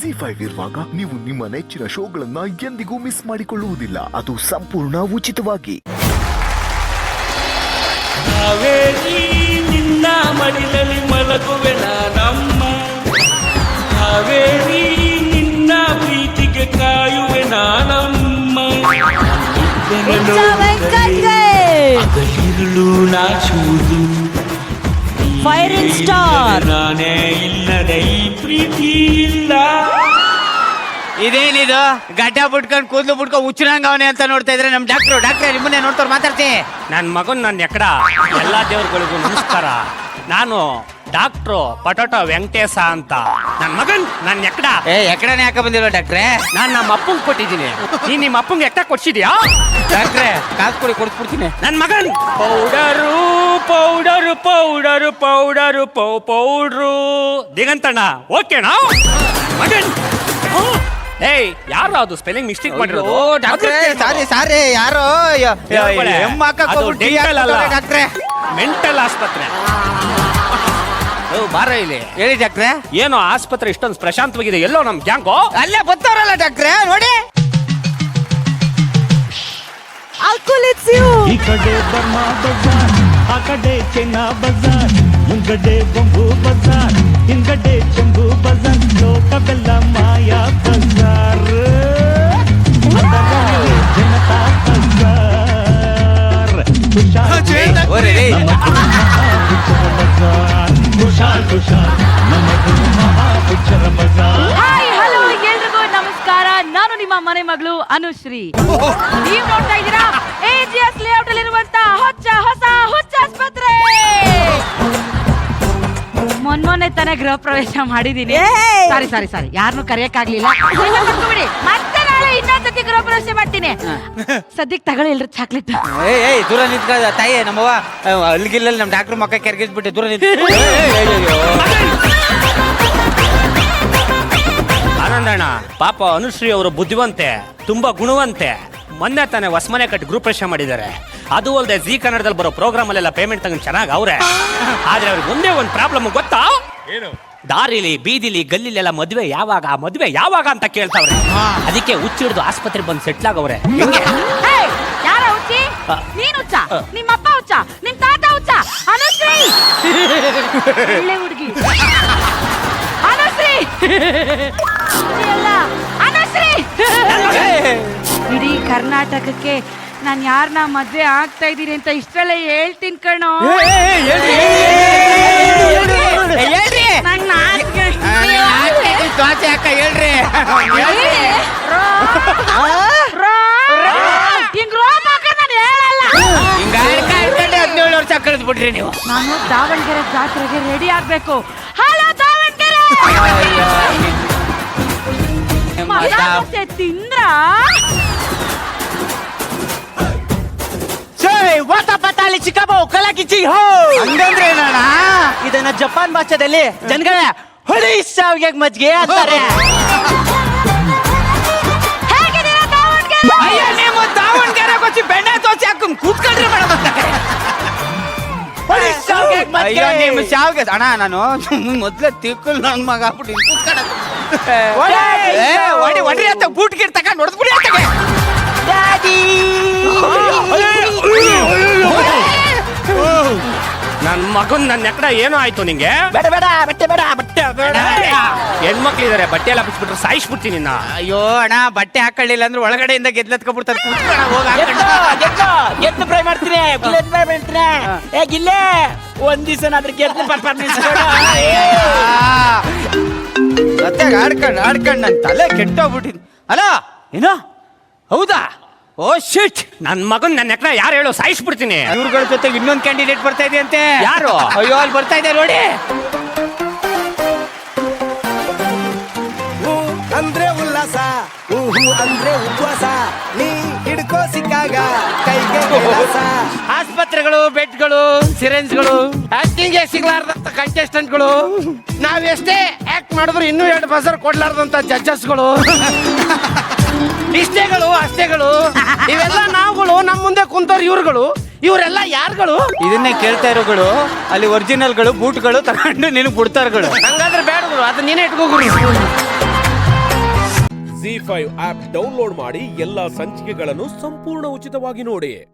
ZEE5 ಇರುವಾಗ ನೀವು ನಿಮ್ಮ ನೆಚ್ಚಿನ ಶೋಗಳನ್ನ ಎಂದಿಗೂ ಮಿಸ್ ಮಾಡಿಕೊಳ್ಳುವುದಿಲ್ಲ. ಅದು ಸಂಪೂರ್ಣ ಉಚಿತವಾಗಿ. ನಿನ್ನ ಮಡಿಲಲ್ಲಿ ಮಲಗುವೆ ನಾನಮ್ಮ, ಹಾವೇರಿ ನಿನ್ನ ಪ್ರೀತಿಗೆ ಕಾಯುವೆ ನಾನಮ್ಮ. ಅಗಲಿರುಳು ನಾಚುವುದು ಫೈರಿಂಗ್ ಸ್ಟಾರ್. ನಾನೇ ಇಲ್ಲದ ಈ ಪ್ರೀತಿ ಇಲ್ಲ. ಇದೇನಿದು ಗಡ್ಡ ಬಿಟ್ಕೊಂಡು ಕೂದಲು ಬಿಟ್ಕೊಂಡು ಹುಚ್ಚರಂಗ ಅವನೇ ಅಂತ ನೋಡ್ತಾ ಇದ್ರೆ ನಮ್ ಡಾಕ್ಟ್ರೆ ನಿಮ್ಮನ್ನೇ ನೋಡ್ತಾರ ಮಾತಾಡ್ತೀನಿ. ನನ್ನ ಮಗನ್ ನನ್ನ ಎಕಡ ಎಲ್ಲಾ ದೇವ್ರಗಳಿಗೂ ನಮಸ್ಕಾರ. ನಾನು ಡಾಕ್ಟ್ರು ಪಟೋಟೋ ವೆಂಕಟೇಶ ಅಂತ. ನನ್ನ ಮಗನ್ ನನ್ನ ಎಕಡ ಎಕಡನೇ ಯಾಕೆ ಬಂದಿಲ್ವ ಡಾಕ್ಟ್ರೆ? ನಾನ್ ನಮ್ಮ ಅಪ್ಪಂಗ್ ಕೊಟ್ಟಿದ್ದೀನಿ. ನೀನ್ ನಿಮ್ಮ ಅಪ್ಪಂಗೆ ಎಕ್ಕ ಕೊಡ್ಸಿದ್ಯಾ? ಡಾಕ್ಟ್ರೆ ಕಾಸು ಕೊಡಿ ಕೊಡ್ಸ್ಬಿಡ್ತೀನಿ. ನನ್ನ ಮಗನ್ powder powder powder powder powder ದಿಗಂತಣ್ಣ ಓಕೆನಾ ಮಗನ್? ಏಯ್ ಯಾರು ಅದು ಸ್ಪೆಲ್ಲಿಂಗ್ ಮಿಸ್ಟೇಕ್ ಮಾಡಿರೋದು? ಸಾರಿ ಯಾರೋ ಡಾಕ್ಟ್ರೆ ಮೆಂಟಲ್ ಆಸ್ಪತ್ರೆ. ಬಾರ ಇಲ್ಲಿ. ಹೇಳಿ ಡಾಕ್ಟ್ರೆ. ಏನೋ ಆಸ್ಪತ್ರೆ ಇಷ್ಟೊಂದು ಪ್ರಶಾಂತವಾಗಿದೆ, ಎಲ್ಲೋ ನಮ್ ಗ್ಯಾಂಗೋ ಅಲ್ಲೇ ಬರ್ತಾರಲ್ಲ ಡಾಕ್ಟ್ರೆ ನೋಡಿ. ಈ ಕಡೆ ಬರ್ಮಾ ಬಜಾರ್, ಆ ಕಡೆ ಚೈನಾ ಬಜಾರ್, ಮುಂಗಡೆ ಬೊಂಬು ಬಜಾರ್, ಹಿಂಗಡೆ ಚಂಬು ಬಜಾರ್, ಲೋಕವೆಲ್ಲ ಮಾಯಾ ಬಜಾರ್, ಜನತಾ ಬಜಾರ್, ತುಷಾರ್ ಮಹಾಪುಚ್ಚರ ಬಜಾರ್. ಹಾಯ್ ಹಲೋ ಎಲ್ರಿಗೂ ನಮಸ್ಕಾರ. ನಾನು ನಿಮ್ಮ ಮನೆ ಮಗಳು ಅನುಶ್ರೀ. ನೀವು ನೋಡ್ತಾ ಇದ್ದೀರಾ AGS ಲೇಔಟ್ ಅಲ್ಲಿರುವಂತ ಹೊಸ ಆಸ್ಪತ್ರೆ. ಮೊನ್ನೆ ತಾನೇ ಗೃಹ ಪ್ರವೇಶ ಮಾಡಿದೀನಿ. ಸಾರಿ ಯಾರನ್ನು ಕರೆಯಕ್ಕಾಗ್ಲಿಲ್ಲ. ಮತ್ತೆ ನಾಳೆ ಇನ್ನೊಂದ್ಸತಿ ಗೃಹ ಪ್ರವೇಶ ಮಾಡ್ತೀನಿ. ಸದ್ಯಕ್ಕೆ ತಗೊಳ್ಳಿ ಎಲ್ರು ಚಾಕ್ಲೇಟ್. ದೂರ ನಿಂತ್ಕ ತಾಯಿ. ನಮ್ಮವ್ವ ಅಲ್ಗಿಲ್ಲಲ್ಲಿ ನಮ್ ಡಾಕ್ಟರ್ ಮಕ್ಕ ಕೆರ್ಗಿಸ್ಬಿಟ್ಟೆ. ದೂರ ನಿಂತ. ಆನಂದಣ್ಣ ಪಾಪ ಅನುಶ್ರೀ ಅವರು ಬುದ್ಧಿವಂತೆ, ತುಂಬಾ ಗುಣವಂತೆ. ಮೊನ್ನೆ ತಾನೇ ಹೊಸಮನೆ ಕಟ್ಟಿ ಗ್ರೂಪ್ ಪ್ರವೇಶ ಮಾಡಿದ್ದಾರೆ. ಅದು ಅಲ್ಲದೆ ಜೀ ಕನ್ನಡದಲ್ಲಿ ಬರೋ ಪ್ರೋಗ್ರಾಮ್ ಅಲ್ಲೆಲ್ಲ ಪೇಮೆಂಟ್ ತಗೊಂಡು ಚೆನ್ನಾಗಿ ಅವ್ರೆ. ಆದ್ರೆ ಅವ್ರಿಗೆ ಒಂದೇ ಒಂದು ಪ್ರಾಬ್ಲಮ್ ಗೊತ್ತಾ? ಏನು? ದಾರಿಲಿ ಬೀದಿಲಿ ಗಲ್ಲಿಲೆಲ್ಲ ಮದುವೆ ಯಾವಾಗ ಅಂತ ಕೇಳ್ತಾವ್ರೆ. ಅದಕ್ಕೆ ಹುಚ್ಚಿಡ್ದು ಆಸ್ಪತ್ರೆ ಬಂದು ಸೆಟ್ಲ್ ಆಗವ್ರೆ. ಯಾರ ಹುಚ್ಚಿ? ನೀನ್ ಹುಚ್ಚ? ನಿಮ್ಮಪ್ಪ ಹುಚ್ಚ? ನಿಮ್ ತಾತ ಹುಚ್ಚ? ಅನುಶ್ರೀ ಒಳ್ಳೆ ಹುಡುಗಿ. ಅನುಶ್ರೀ ಅನುಶ್ರೀ ಇಡೀ ಕರ್ನಾಟಕಕ್ಕೆ ನಾನ್ ಯಾರನ್ನ ಮದ್ವೆ ಆಗ್ತಾ ಇದೀನಿ ಅಂತ ಇಷ್ಟರಲ್ಲೇ ಹೇಳ್ತೀನಿ ಕಣೋ. ಹಿಂಗ್ ರೋಪ್ ಹಾಕರ್ ನಾನು ಹೇಳಲ್ಲ. 17 ವರ್ಷ ಕಳೆದ್ಬಿಟ್ರಿ ನೀವು. ನಾನು ದಾವಣಗೆರೆ ಜಾತ್ರೆಗೆ ರೆಡಿ ಆಗ್ಬೇಕು. ಹಲೋ ದಾವಣಗೆರೆ ತಿಂದ್ರ ವಾತಾಪತಾಳಿ ಚಿಕ್ಕಬೋ ಕಲಾಕಿಚಿ ಹೋ ಹಂಗಂದ್ರೆ ಏನಣ್ಣ? ಇದನ್ನ ಜಪಾನ್ ಭಾಷೆದಲ್ಲಿ ಜನಗಳ ಹೊಳಿ ಶಾವಿಗೆ ಮಜ್ಜಿಗೆ ಅಂತಾರೆ. ಅಯ್ಯೋ ನೀವು ದಾವಣಗೆರೆ ಕೊಚ್ಚಿ ಬೆಣ್ಣೆ ತೋಚಿ ಹಾಕೊಂಡು ಕೂತ್ಕೊಂಡ್ರೆ ಅಯ್ಯೋ ನಿಮ್ಮ ಶಾವಿಗೆ ಅಣ್ಣ. ನಾನು ಮೊದ್ಲೇ ತಿಕ್ಕಲ್ ನನ್ ಮಗ ಆಗ್ಬಿಟ್ಟು ಹೊಡ್ರಿ ಅಂತ ಬೂಟ್ ಗಿಟ್ ತಗೊಂಡು ಹೊಡೆದ್ಬಿಡಿ ಆತಗೆ. ನನ್ ಮಗನ್ ನನ್ನ ಎಕಡ ಏನೋ ಆಯ್ತು ನಿಂಗೆ? ಬೇಡ ಬಟ್ಟೆ ಬೇಡ. ಹೆಣ್ಮಕ್ಳಿದಾರೆ, ಬಟ್ಟೆ ಎಲ್ಲ ಬಿಟ್ಬಿಟ್ರೆ ಸಾಯಿಸ್ಬಿಡ್ತೀನಿ ನಾ. ಅಯ್ಯೋ ಅಣ್ಣ ಬಟ್ಟೆ ಹಾಕೊಳ್ಳಿಲ್ಲ ಅಂದ್ರೆ ಒಳಗಡೆಯಿಂದ ಗೆದ್ಲೆತ್ಕೊಬಿಡ್ತಾರೆ. ಗೆದ್ದು ಫ್ರೈ ಮಾಡ್ತೀನಿ. ಹೇಗಿಲ್ಲೇ ಒಂದ್ ದಿವಸ ಗೆದ್ದು ಮತ್ತೆ ಆಡ್ಕೊಂಡ್ ನನ್ ತಲೆ ಕೆಟ್ಟೋಗ್ಬಿಟ್ಟಿದ್. ಅಲ್ಲ ಏನೋ ಹೌದಾ? ಓ ಶಿಟ್. ನನ್ ಮಗನ್ ನನ್ನ ಎಕಡ ಯಾರು ಹೇಳೋ ಸಾಯಿಸ್ಬಿಡ್ತೀನಿ. ಇವ್ರಗಳ ಜೊತೆಗೆ ಇನ್ನೊಂದು ಕ್ಯಾಂಡಿಡೇಟ್ ಬರ್ತಾ ಇದೆ ಅಂತೆ. ಯಾರು? ಅಯ್ಯೋ ಅಲ್ಲಿ ಬರ್ತಾ ಇದೆ ನೋಡಿ. ಅಂದ್ರೆ ಉಲ್ಲಾಸ, ಅಂದ್ರೆ ಉಪವಾಸ, ನೀ ಹಿಡ್ಕೋ ಸಿಕ್ಕಾಗ ಕೈಗೆ ಕೆಲಸ. ಆಸ್ಪತ್ರೆಗಳು, ಬೆಡ್ಗಳು, ಸಿರೆಂಜ್ಗಳು, ಆಕ್ಟಿಂಗ್ ಸಿಗ್ಲಾರ್ದಂತ ಕಂಟೆಸ್ಟೆಂಟ್ಗಳು, ನಾವೆಷ್ಟೇ ಆಕ್ಟ್ ಮಾಡಿದ್ರು ಇನ್ನೂ 2 ಬಜರ್ ಕೊಡ್ಲಾರ್ದಂತ ಜಡ್ಜಸ್ಗಳು, ಅಷ್ಟೇಗಳು ಇವೆಲ್ಲ ನಾವುಗಳು. ನಮ್ಮ ಮುಂದೆ ಕುಂತವ್ರು ಇವ್ರುಗಳು. ಇವರೆಲ್ಲ ಯಾರುಗಳು? ಇದನ್ನೇ ಕೇಳ್ತಾ ಇರೋಗಳು. ಅಲ್ಲಿ ಒರಿಜಿನಲ್ಗಳು, ಬೂಟ್ಗಳು ತಗೊಂಡು ನಿನಗೆ ಬಿಡ್ತಾರಗಳು. ಹಂಗಾದ್ರೆ ಬೇಡಗಳು, ಅದು ನೀನೇ ಇಟ್ಕೋಗುರು. ಜಿ5 ಆಪ್ ಡೌನ್ಲೋಡ್ ಮಾಡಿ ಎಲ್ಲಾ ಸಂಚಿಕೆಗಳನ್ನು ಸಂಪೂರ್ಣ ಉಚಿತವಾಗಿ ನೋಡಿ.